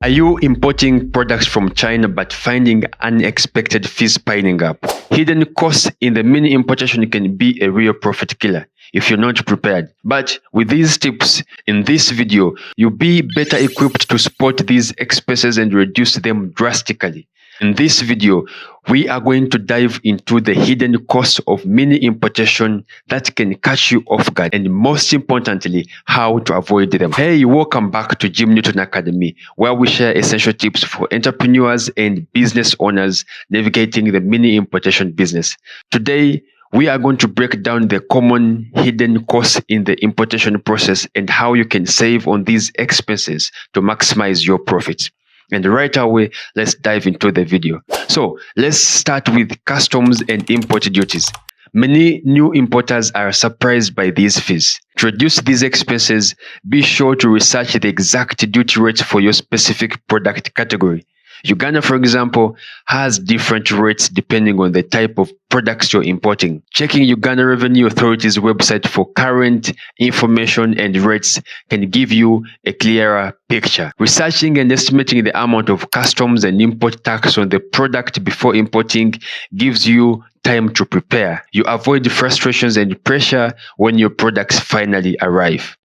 Are you importing products from China but finding unexpected fees piling up? Hidden costs in the mini importation can be a real profit killer if you're not prepared. But with these tips in this video, you'll be better equipped to spot these expenses and reduce them drastically. In this video, we are going to dive into the hidden costs of mini importation that can catch you off guard, and most importantly, how to avoid them. Hey, welcome back to Jim Newton Academy, where we share essential tips for entrepreneurs and business owners navigating the mini importation business. Today, we are going to break down the common hidden costs in the importation process and how you can save on these expenses to maximize your profits. And right away, let's dive into the video. So let's start with customs and import duties. Many new importers are surprised by these fees. To reduce these expenses, be sure to research the exact duty rates for your specific product category. Uganda, for example, has different rates depending on the type of products you're importing. Checking Uganda Revenue Authority's website for current information and rates can give you a clearer picture. Researching and estimating the amount of customs and import tax on the product before importing gives you time to prepare. You avoid frustrations and pressure when your products finally arrive.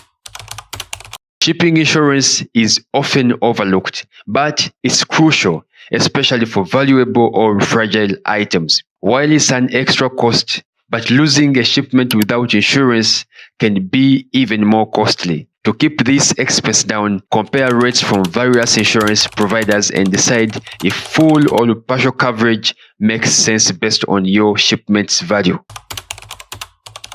Shipping insurance is often overlooked, but it's crucial, especially for valuable or fragile items. While it's an extra cost, but losing a shipment without insurance can be even more costly. To keep this expense down, compare rates from various insurance providers and decide if full or partial coverage makes sense based on your shipment's value.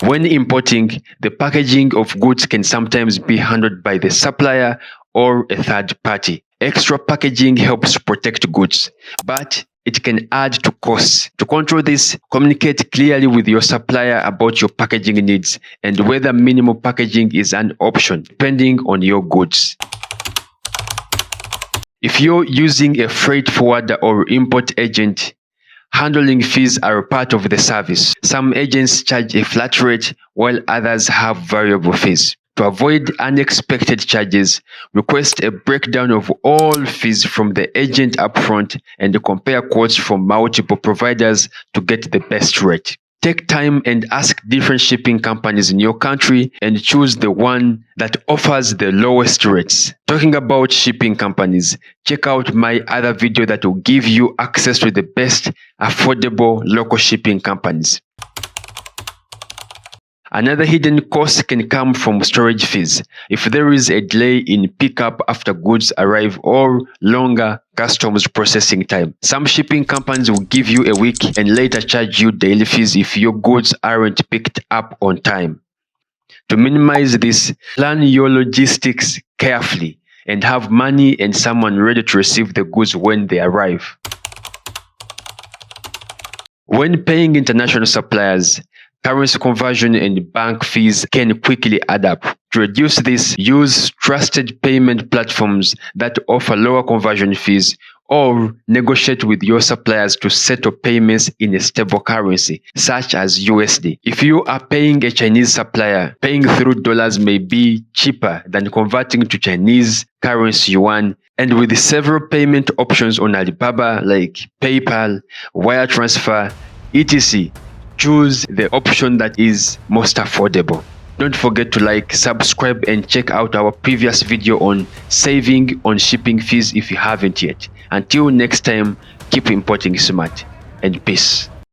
When importing, the packaging of goods can sometimes be handled by the supplier or a third party. Extra packaging helps protect goods, but it can add to costs. To control this, communicate clearly with your supplier about your packaging needs and whether minimal packaging is an option, depending on your goods. If you're using a freight forwarder or import agent, handling fees are a part of the service. Some agents charge a flat rate while others have variable fees. To avoid unexpected charges, request a breakdown of all fees from the agent upfront and compare quotes from multiple providers to get the best rate. Take time and ask different shipping companies in your country and choose the one that offers the lowest rates. Talking about shipping companies, check out my other video that will give you access to the best affordable local shipping companies. Another hidden cost can come from storage fees. If there is a delay in pickup after goods arrive or longer customs processing time, some shipping companies will give you a week and later charge you daily fees if your goods aren't picked up on time. To minimize this, plan your logistics carefully and have money and someone ready to receive the goods when they arrive. When paying international suppliers, currency conversion and bank fees can quickly add up. To reduce this, use trusted payment platforms that offer lower conversion fees or negotiate with your suppliers to settle payments in a stable currency, such as USD. If you are paying a Chinese supplier, paying through dollars may be cheaper than converting to Chinese currency yuan. And with several payment options on Alibaba like PayPal, wire transfer, etc., choose the option that is most affordable. Don't forget to like, subscribe, and check out our previous video on saving on shipping fees if you haven't yet. Until next time, keep importing smart, and peace.